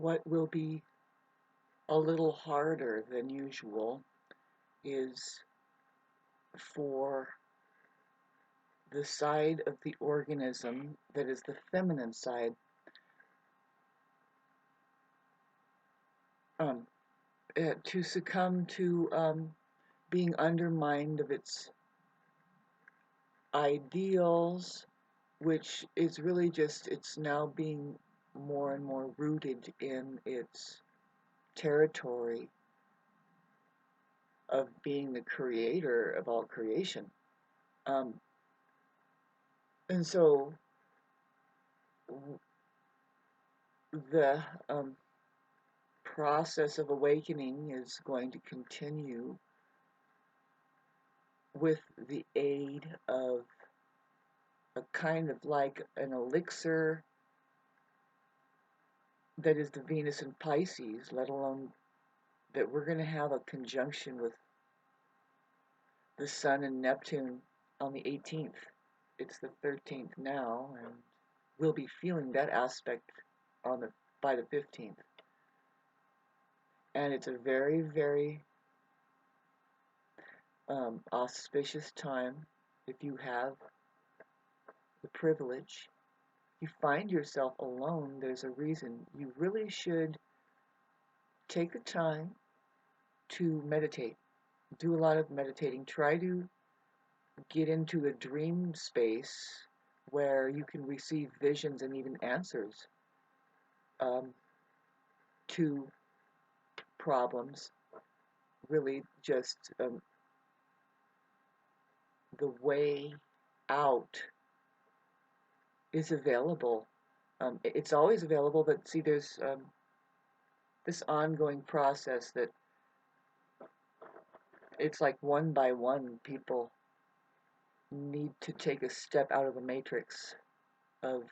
What will be a little harder than usual is for the side of the organism that is the feminine side um, to succumb to being undermined of its ideals, which is really just, it's now being more and more rooted in its territory of being the creator of all creation. Um, and so the process of awakening is going to continue with the aid of a kind of like an elixir that is the Venus and Pisces, let alone that we're going to have a conjunction with the Sun and Neptune on the 18th. It's the 13th now, and we'll be feeling that aspect on the by the 15th. And it's a very, very auspicious time if you have the privilege. You find yourself alone, there's a reason. You really should take the time to meditate. Do a lot of meditating. Try to get into a dream space where you can receive visions and even answers um, to problems. Really, just the way out is available. It's always available, but see, there's this ongoing process that it's like one by one, people need to take a step out of the matrix of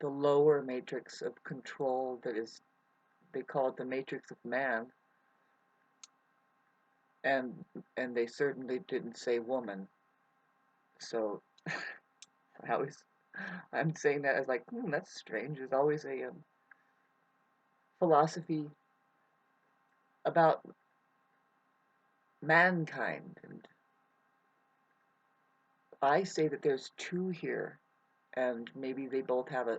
the lower matrix of control that is, they call it the matrix of man, and they certainly didn't say woman. So I always, I'm saying that as like, that's strange. There's always a philosophy about mankind, and I say that there's two here, and maybe they both have a,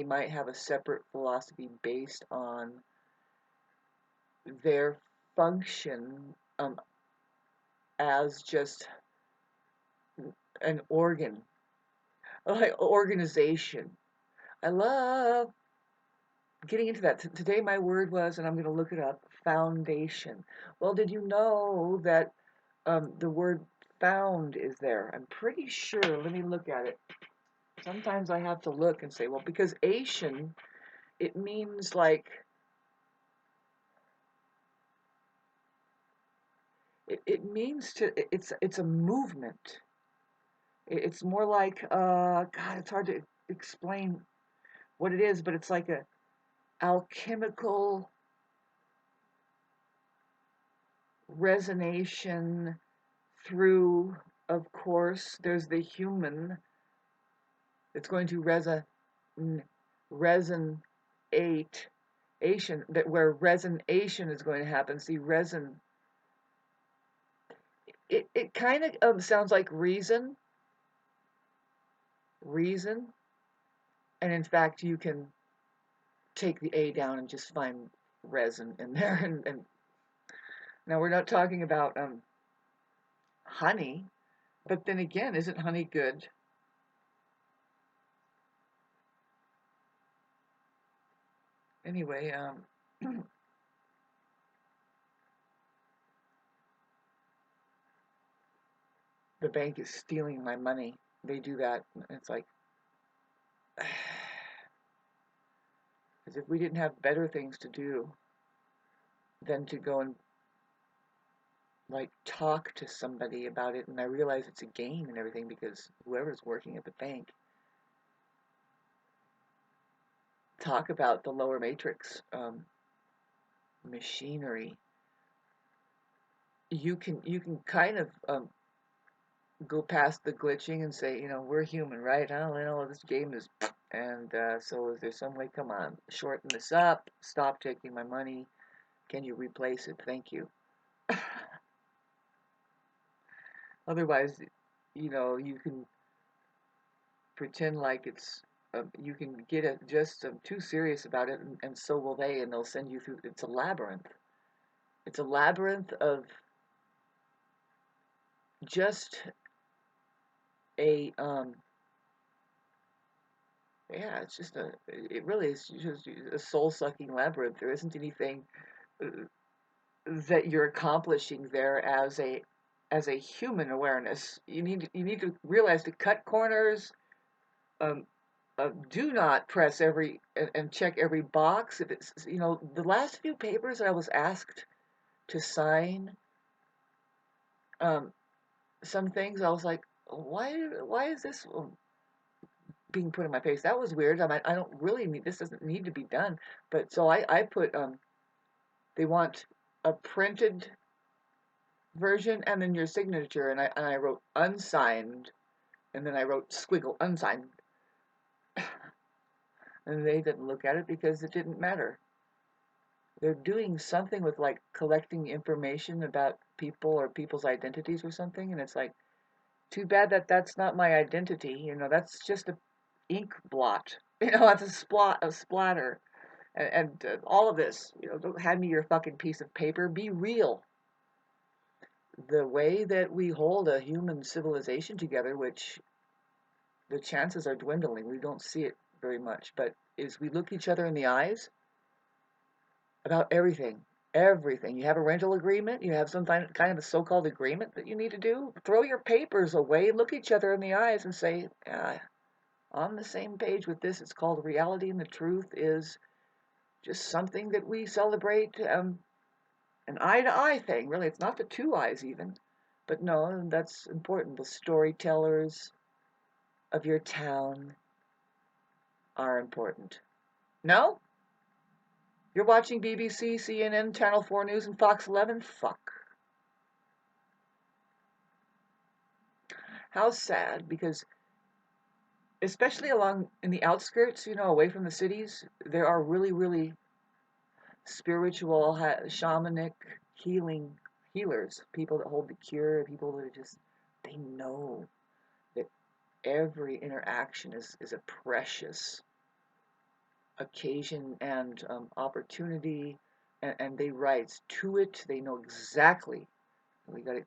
might have a separate philosophy based on their function as just an organ, like organization. I love getting into that. Today my word was, and I'm going to look it up, foundation. Well, did you know that the word found is there? I'm pretty sure. Let me look at it. Sometimes I have to look and say, well, because Asian, it means like, it means to, it's a movement. It's more like, God, it's hard to explain what it is, but it's like a alchemical resonation through, of course, there's the human that's going to resonate, that where resonation is going to happen. See, it kind of sounds like reason, and in fact, you can take the A down and just find resin in there. And now we're not talking about honey, but then again, isn't honey good? Anyway, the bank is stealing my money. They do that. It's like, as if we didn't have better things to do than to go and like talk to somebody about it. And I realize it's a game and everything because whoever's working at the bank, talk about the lower matrix machinery. You can kind of go past the glitching and say, we're human, right? I don't know, this game is And so is there some way, come on, shorten this up, stop taking my money, can you replace it, thank you. Otherwise, you can pretend like you can get it just too serious about it, and so will they, and they'll send you through. It's a labyrinth. It's a labyrinth of just a yeah. It really is just a soul sucking labyrinth. There isn't anything uh, that you're accomplishing there as a human awareness. You need to realize to cut corners. Um, do not press every and check every box. If it's the last few papers I was asked to sign, um, some things I was like, why is this being put in my face? That was weird. I don't really need this. Doesn't need to be done. But so I put they want a printed version and then your signature, and I wrote unsigned, and then I wrote squiggle unsigned, and they didn't look at it because it didn't matter. They're doing something with like collecting information about people or people's identities or something, and it's like too bad that that's not my identity. That's just a ink blot. That's a splatter, and all of this. Don't hand me your fucking piece of paper. Be real. The way that we hold a human civilization together, which the chances are dwindling. We don't see it very much, but is we look each other in the eyes about everything. Everything. You have a rental agreement, you have some kind of a so-called agreement that you need to do. Throw your papers away, look each other in the eyes and say, on the same page with this. It's called reality, and the truth is just something that we celebrate, an eye-to-eye thing. Really, it's not the two eyes even. But no, that's important. The storytellers of your town are important. No? You're watching BBC, CNN, Channel 4 News, and Fox 11? Fuck. How sad, because especially along in the outskirts, away from the cities, there are really, really spiritual, shamanic healers, people that hold the cure, people that they know that every interaction is a precious occasion and opportunity, and they rise to it. They know exactly. We got to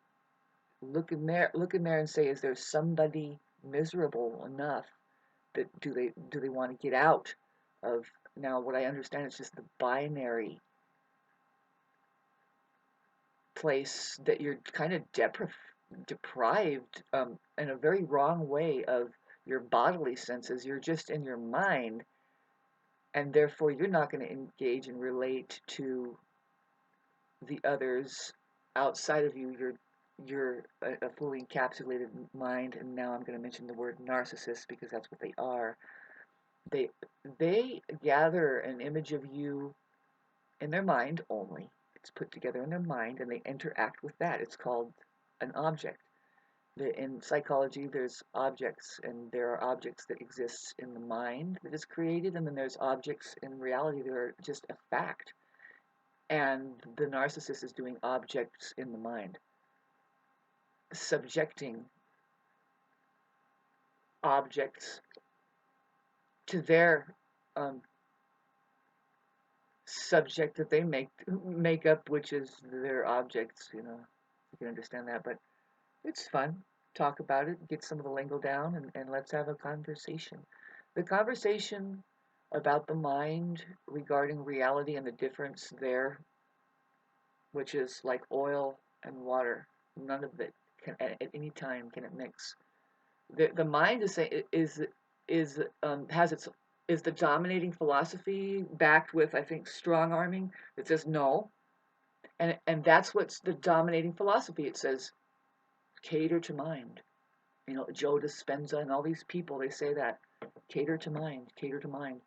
look in there and say, is there somebody miserable enough that do they want to get out of? Now what I understand is just the binary place that you're kind of deprived, in a very wrong way, of your bodily senses. You're just in your mind, and therefore you're not going to engage and relate to the others outside of you. You're a fully encapsulated mind, and now I'm going to mention the word narcissist because that's what they are. They gather an image of you in their mind only. It's put together in their mind, and they interact with that. It's called an object. In psychology, there's objects, and there are objects that exist in the mind that is created, and then there's objects in reality that are just a fact. And the narcissist is doing objects in the mind, subjecting objects to their um, subject that they make up, which is their objects. You can understand that, but it's fun. Talk about it, get some of the lingo down, and let's have a conversation. The conversation about the mind regarding reality and the difference there, which is like oil and water. None of it can at any time can it mix. The mind has its is the dominating philosophy, backed with, I think, strong arming, that says no, and that's what's the dominating philosophy. It says cater to mind. Joe Dispenza and all these people, they say that cater to mind, cater to mind.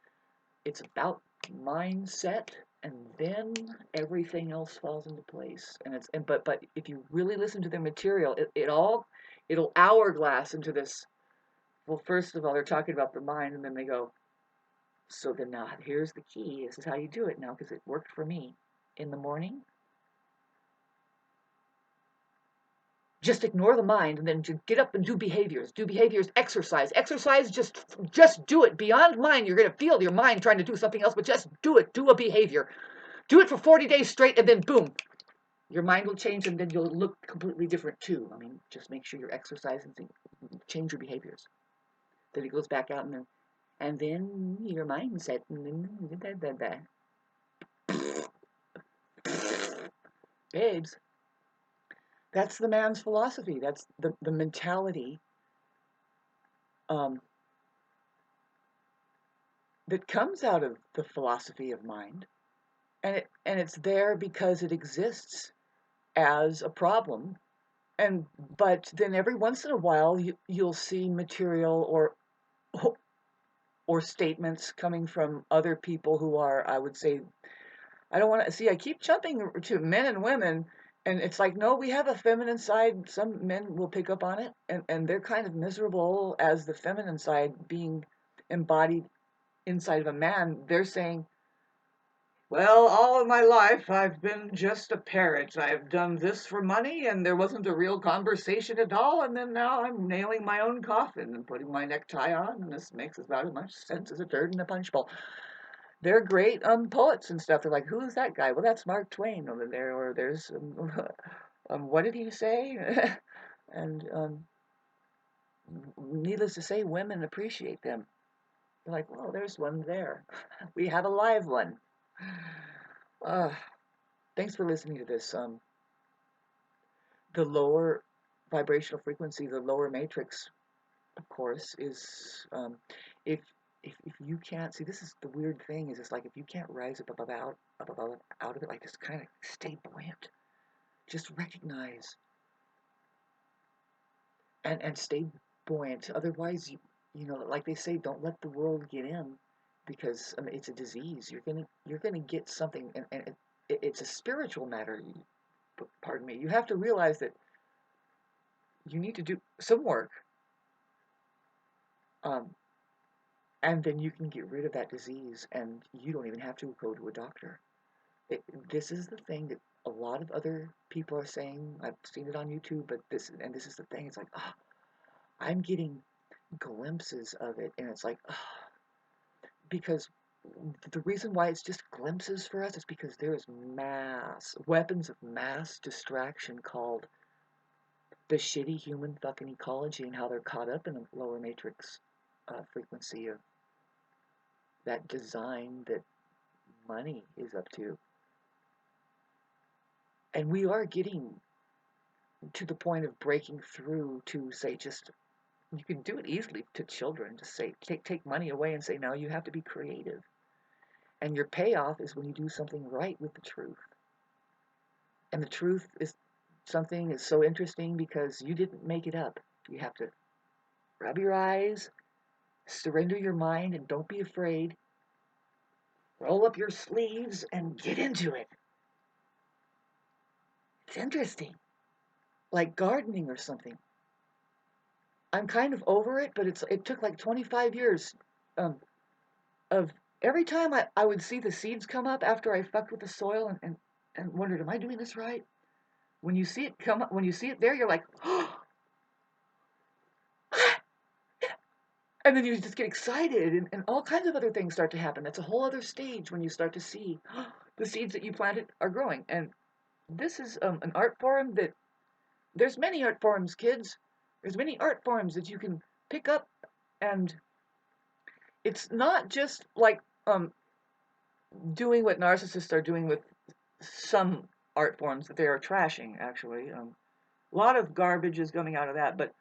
It's about mindset, and then everything else falls into place. But if you really listen to their material, it'll hourglass into this. Well, first of all, they're talking about the mind, and then they go, So then now here's the key. This is how you do it now, because it worked for me. In the morning, just ignore the mind, and then get up and do behaviors. Do behaviors, exercise. Exercise, just do it. Beyond mind, you're going to feel your mind trying to do something else, but just do it. Do a behavior. Do it for 40 days straight, and then boom, your mind will change, and then you'll look completely different too. I mean, just make sure you're exercising, change your behaviors. Then it goes back out, and then your mindset, babes. That's the man's philosophy. That's the mentality that comes out of the philosophy of mind, and it's there because it exists as a problem. But then every once in a while you'll see material or statements coming from other people who are, I would say, I don't want to see. I keep jumping to men and women, and it's like, no, we have a feminine side. Some men will pick up on it, and they're kind of miserable as the feminine side being embodied inside of a man. They're saying, well, all of my life I've been just a parrot. I've done this for money, and there wasn't a real conversation at all, and then now I'm nailing my own coffin and putting my necktie on, and this makes about as much sense as a turd in a punch bowl. They're great poets and stuff. They're like, who's that guy? Well, that's Mark Twain over there. Or there's what did he say? And needless to say, women appreciate them. They're like, well, there's one there. We have a live one. Thanks for listening to this. The lower vibrational frequency, the lower matrix, of course, is if if you can't see, this is the weird thing, is it's like if you can't rise up out of it, like just kind of stay buoyant, just recognize and stay buoyant. Otherwise, you know, like they say, don't let the world get in, because I mean, it's a disease. You're gonna get something, and it's a spiritual matter. Pardon me. You have to realize that you need to do some work, um, and then you can get rid of that disease, and you don't even have to go to a doctor. This is the thing that a lot of other people are saying. I've seen it on YouTube, but this is the thing. It's like, I'm getting glimpses of it, and it's like, because the reason why it's just glimpses for us is because there is weapons of mass distraction called the shitty human fucking ecology, and how they're caught up in the lower matrix frequency of that design that money is up to. And we are getting to the point of breaking through to say, just, you can do it easily to children. Just say, take money away and say, now you have to be creative. And your payoff is when you do something right with the truth. And the truth is something is so interesting because you didn't make it up. You have to rub your eyes, surrender your mind, and don't be afraid. Roll up your sleeves and get into it. It's interesting. Like gardening or something. I'm kind of over it, but it took like 25 years um, of every time I would see the seeds come up after I fucked with the soil, and wondered, am I doing this right? When you see it come up, when you see it there, you're like, oh, and then you just get excited, and all kinds of other things start to happen. That's a whole other stage when you start to see the seeds that you planted are growing. And this is an art form that, there's many art forms, kids. There's many art forms that you can pick up, and it's not just like doing what narcissists are doing with some art forms that they are trashing, actually. A lot of garbage is coming out of that, but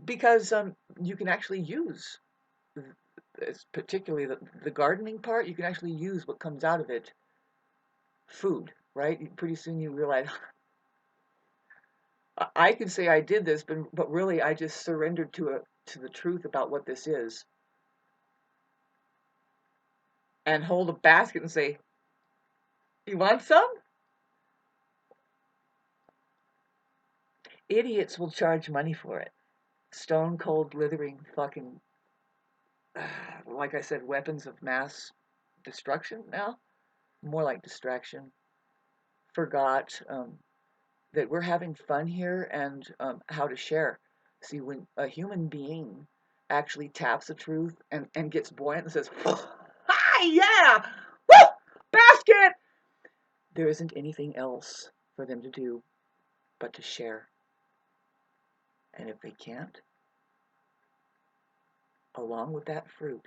because you can actually use, particularly the gardening part, you can actually use what comes out of it, food, right? Pretty soon you realize, I can say I did this, but really I just surrendered to the truth about what this is, and hold a basket and say, you want some? Idiots will charge money for it. Stone cold blithering fucking like I said, weapons of mass destruction now, more like distraction. Forgot that we're having fun here and how to share. See, when a human being actually taps the truth and gets buoyant and says, hi, yeah, woo, basket, there isn't anything else for them to do but to share. And if they can't, along with that fruit,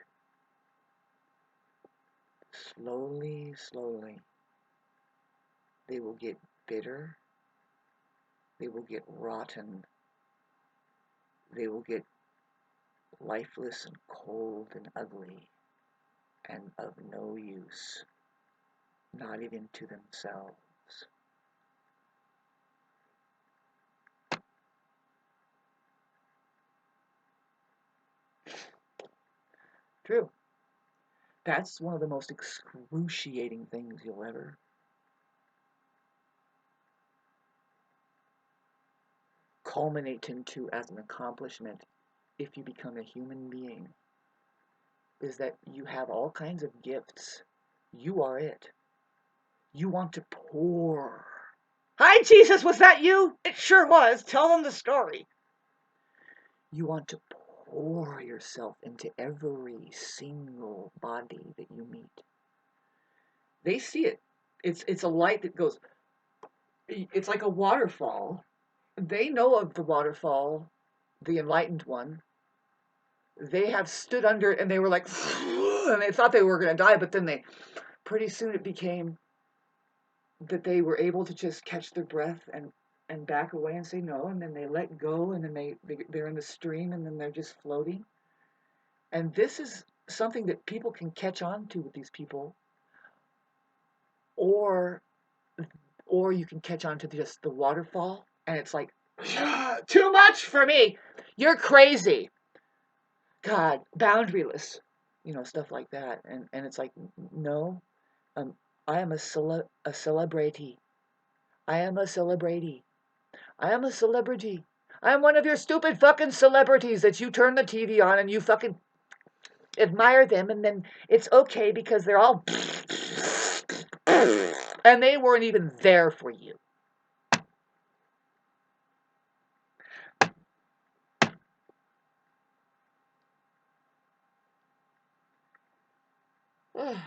slowly, slowly, they will get bitter, they will get rotten, they will get lifeless and cold and ugly and of no use, not even to themselves. True. That's one of the most excruciating things you'll ever culminate into as an accomplishment if you become a human being, is that you have all kinds of gifts. You are it. You want to pour. Hi, Jesus, was that you? It sure was. Tell them the story. You want to pour yourself into every single body that you meet. They see it. It's a light that goes, it's like a waterfall. They know of the waterfall, the enlightened one. They have stood under it and they were like, and they thought they were going to die, but then pretty soon it became that they were able to just catch their breath and back away and say no, and then they let go, and then they're in the stream, and then they're just floating. And this is something that people can catch on to with these people, or you can catch on to just the waterfall, and it's like, too much for me. You're crazy. God, boundaryless, stuff like that. And it's like, no, I am a celebrity. I am a celebrity. I am a celebrity. I am one of your stupid fucking celebrities that you turn the TV on and you fucking admire them, and then it's okay because they're all and they weren't even there for you.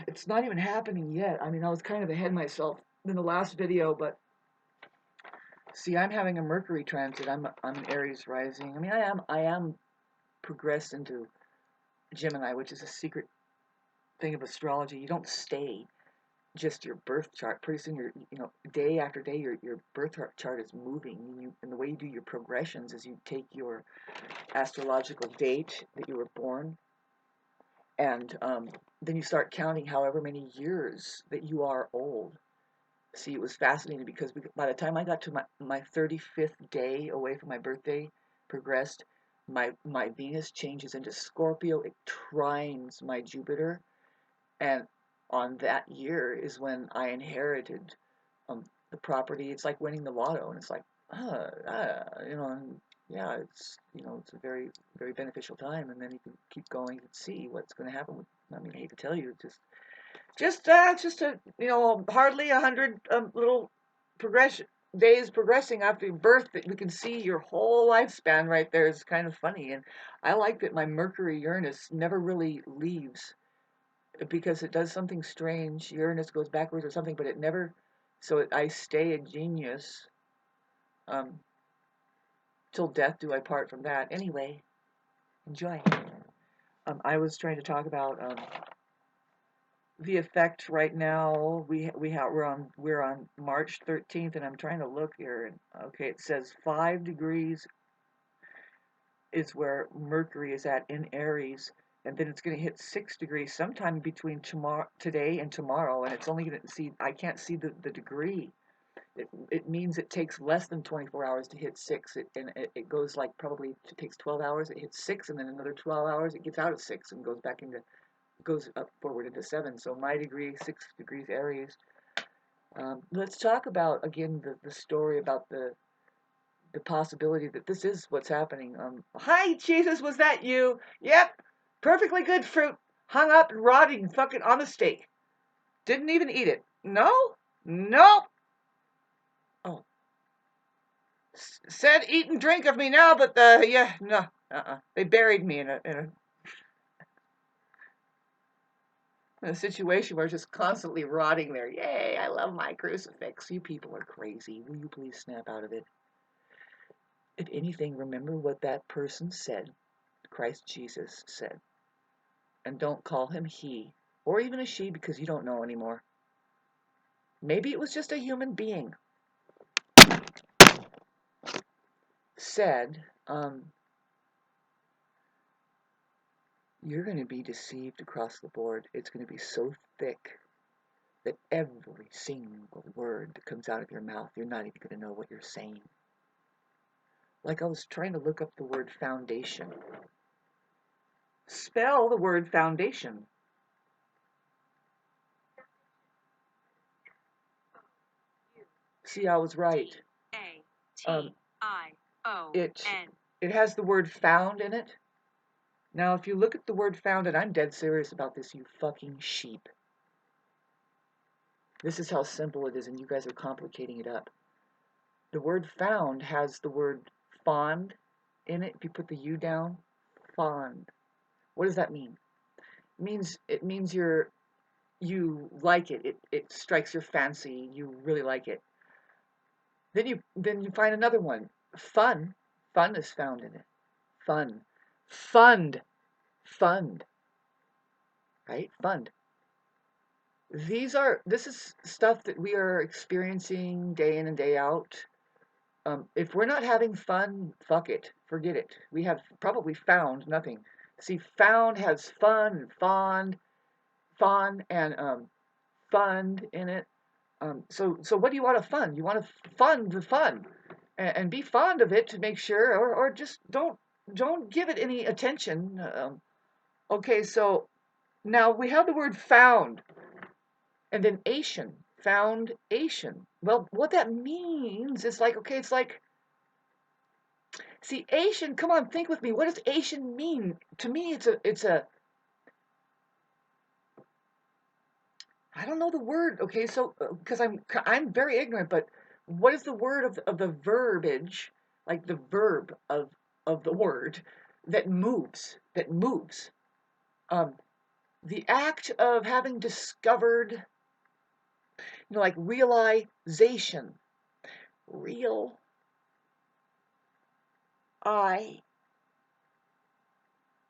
It's not even happening yet. I mean, I was kind of ahead of myself in the last video, but see, I'm having a Mercury transit. I'm Aries rising. I mean, I am progressed into Gemini, which is a secret thing of astrology. You don't stay just your birth chart. Pretty soon, day after day, your birth chart is moving. And the way you do your progressions is you take your astrological date that you were born, and then you start counting however many years that you are old. See, it was fascinating because by the time I got to my 35th day away from my birthday, progressed, my Venus changes into Scorpio. It trines my Jupiter, and on that year is when I inherited the property. It's like winning the lotto, and it's like, yeah, it's a very, very beneficial time, and then you can keep going and see what's going to happen with. I mean, I hate to tell you, just a hardly 100 little progression days progressing after birth that we can see your whole lifespan right there. Is kind of funny, and I like that my Mercury Uranus never really leaves because it does something strange. Uranus goes backwards or something, but it never. So I stay a genius till death do I part from that. Anyway, enjoy. I was trying to talk about the effect right now. We're on March 13th, and I'm trying to look here. And okay, it says 5 degrees is where Mercury is at in Aries, and then it's going to hit 6 degrees sometime between today and tomorrow, and it's only going to see. I can't see the degree. It means it takes less than 24 hours to hit 6. It goes like probably it takes 12 hours. It hits 6, and then another 12 hours. It gets out of 6 and goes up forward into 7. So my degree, 6 degrees Aries. Let's talk about again the story about the possibility that this is what's happening. Hi, Jesus, was that you? Yep. Perfectly good fruit, hung up and rotting fucking on the stake. Didn't even eat it. No? Nope. Oh. Said eat and drink of me now, but yeah, no. They buried me in a situation where it's just constantly rotting there. Yay, I love my crucifix. You people are crazy. Will you please snap out of it? If anything, remember what that person said, Christ Jesus said. And don't call him he, or even a she, because you don't know anymore. Maybe it was just a human being. Said, you're going to be deceived across the board. It's going to be so thick that every single word that comes out of your mouth, you're not even going to know what you're saying. Like I was trying to look up the word foundation. Spell the word foundation. See, I was right. It has the word found in it. Now, if you look at the word found, and I'm dead serious about this, you fucking sheep. This is how simple it is, and you guys are complicating it up. The word found has the word fond in it. If you put the U down, fond. What does that mean? It means you like it. It strikes your fancy. You really like it. Then you find another one. Fun. Fun is found in it. Fun. Fund. Fund. Right? Fund. This is stuff that we are experiencing day in and day out. If we're not having fun, fuck it. Forget it. We have probably found nothing. See, found has fun and fond, and fund in it. So what do you want to fund? You want to fund the fun, and be fond of it to make sure, or just don't give it any attention. Okay, so now we have the word found, and then Asian, foundation. Well, what that means is like, okay, it's like, see, Asian. Come on, think with me. What does Asian mean? To me, it's a I don't know the word. Okay, so because I'm very ignorant, but what is the word of the verbiage, like the verb of the word that moves, Um, the act of having discovered, like realization, real I.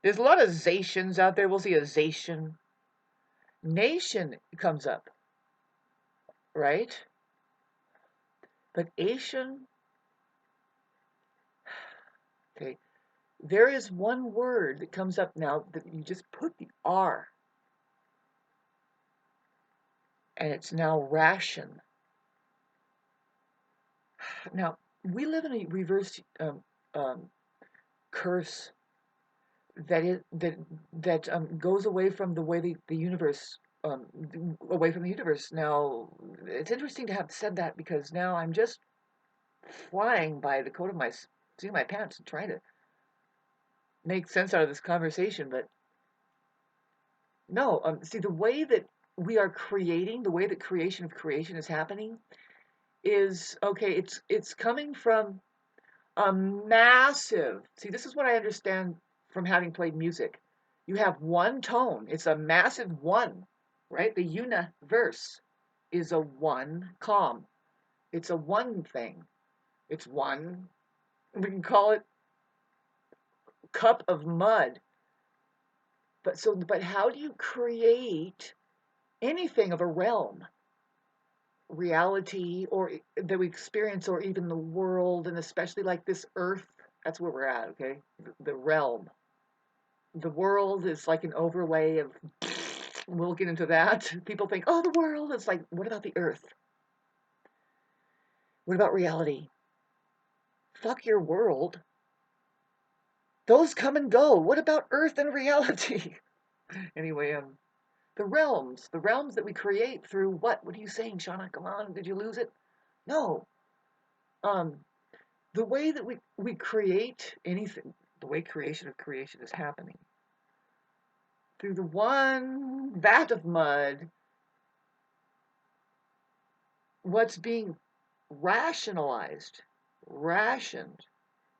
There's a lot of zations out there. We'll see a zation. Nation comes up, right? But Asian, okay, there is one word that comes up now that you just put the R, and it's now ration. Now, we live in a reverse curse that goes away from the way the universe, away from the universe. Now, it's interesting to have said that, because now I'm just flying by the coat of my seat of my pants and trying to make sense out of this conversation, but no. See, the way that we are creating, the way that creation of creation is happening, is okay. It's coming from a massive. See, this is what I understand from having played music. You have one tone. It's a massive one, right? The universe is a one calm. It's a one thing. It's one. We can call it cup of mud. But how do you create anything of a realm, reality, or that we experience, or even the world, and especially like this earth? That's where we're at, okay? The realm. The world is like an overlay of, we'll get into that. People think, oh, the world. It's like, what about the earth? What about reality? Fuck your world. Those come and go. What about earth and reality? Anyway, the realms that we create through what? What are you saying, Shauna? Come on, did you lose it? No. Um, the way that we create anything, the way creation of creation is happening, through the one vat of mud, what's being rationalized, rationed.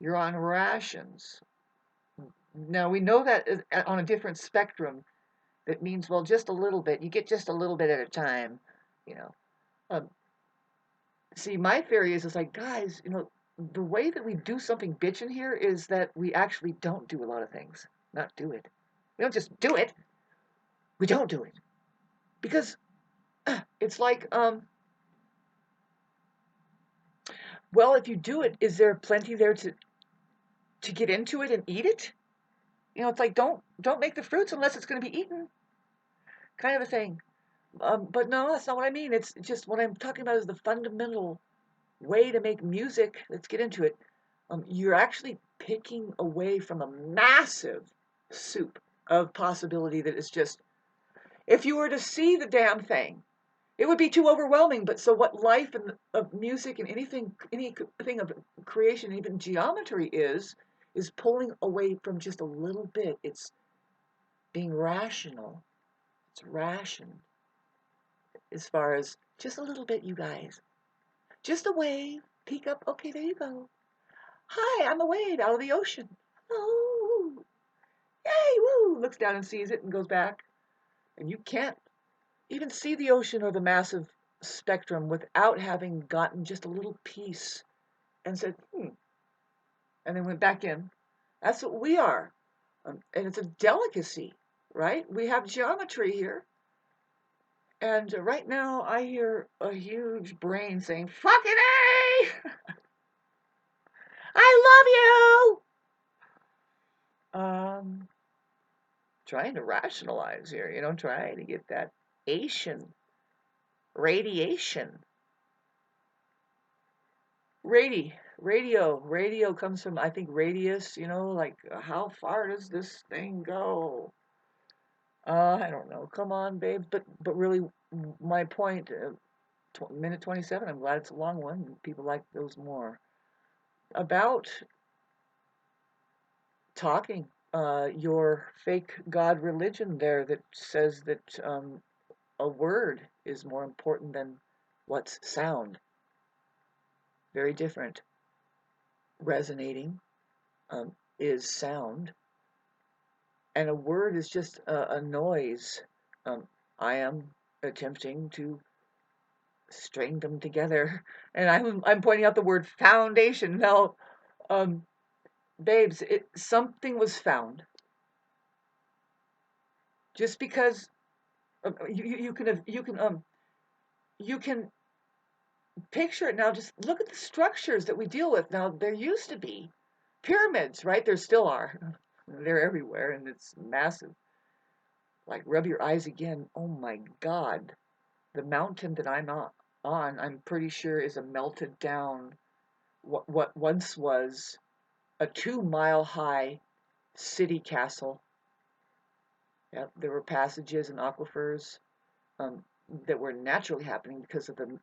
You're on rations. Now we know that on a different spectrum, that means, well, just a little bit. You get just a little bit at a time, you know. Um, See, my theory is like, guys, the way that we do something bitchin' here is that we actually don't do a lot of things. Not do it. We don't just do it. We don't do it. Because it's like, well, if you do it, is there plenty there to get into it and eat it? It's like, don't make the fruits unless it's going to be eaten, kind of a thing. But no, that's not what I mean. It's just what I'm talking about is the fundamental way to make music. Let's get into it. You're actually picking away from a massive soup of possibility that is just, if you were to see the damn thing, it would be too overwhelming. But so what life and of music and anything of creation, even geometry is pulling away from just a little bit. It's being rational. It's rationed as far as just a little bit, you guys. Just a wave, peek up. Okay, there you go. Hi, I'm a wave out of the ocean. Oh, yay, woo! Looks down and sees it and goes back. And you can't even see the ocean or the massive spectrum without having gotten just a little piece and said, and then went back in. That's what we are. And it's a delicacy, right? We have geometry here. And right now I hear a huge brain saying, fucking A! I love you! Trying to rationalize here, trying to get that Asian radiation. Radio comes from, I think, radius, like how far does this thing go? I don't know. Come on, babes. But really, my point, minute 27, I'm glad it's a long one. People like those more. About talking, your fake God religion there that says that a word is more important than what's sound. Very different. Resonating is sound, and a word is just a noise. I am attempting to string them together, and I'm pointing out the word foundation. Now, babes, something was found. Just because you can picture it now. Just look at the structures that we deal with now. There used to be pyramids, right? There still are. They're everywhere, and it's massive. Like, rub your eyes again. Oh my God. The mountain that I'm on, I'm pretty sure is a melted down, what once was a 2-mile high city castle. Yep, there were passages and aquifers that were naturally happening because of the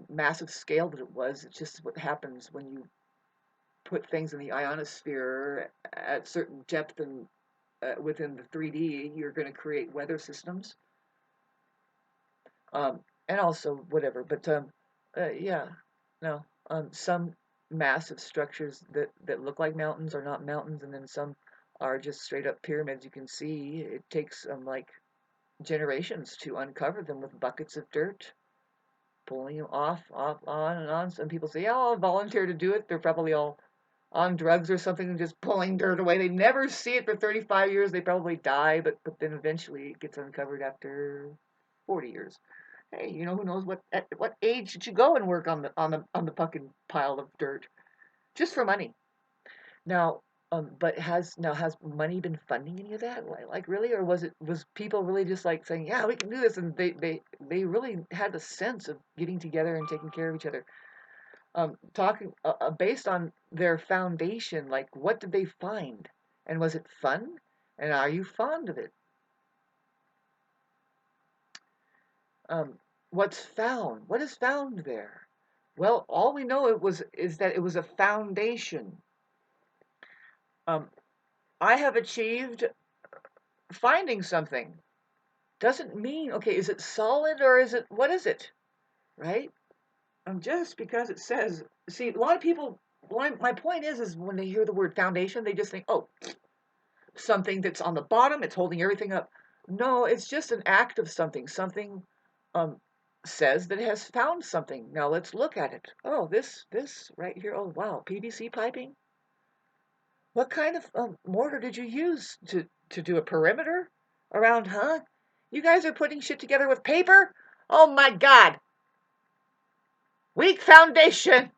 massive scale that it was. It's just what happens when you put things in the ionosphere at certain depth and within the 3D, you're going to create weather systems. And also whatever, but yeah, no, some massive structures that look like mountains are not mountains, and then some are just straight up pyramids. You can see it takes like generations to uncover them with buckets of dirt, pulling them off, on and on. Some people say, yeah, I'll volunteer to do it. They're probably all on drugs or something and just pulling dirt away. They never see it for 35 years. They probably die, but then eventually it gets uncovered after 40 years. Hey, who knows at what age did you go and work on the fucking pile of dirt just for money? Now, but has money been funding any of that? Like really, or was people really just like saying, yeah, we can do this, and they really had the sense of getting together and taking care of each other, talking based on their foundation. Like, what did they find, and was it fun, and are you fond of it? What's found? What is found there? Well, all we know is that it was a foundation. I have achieved finding something doesn't mean, okay, is it solid or what is it, right? Just because it says, see, a lot of people, my point is when they hear the word foundation, they just think, oh, something that's on the bottom, it's holding everything up. No, it's just an act of something. Something um, says that it has found something. Now let's look at it. Oh, this right here. Oh, wow, PVC piping. What kind of mortar did you use to do a perimeter around, huh? You guys are putting shit together with paper? Oh my God. Weak foundation.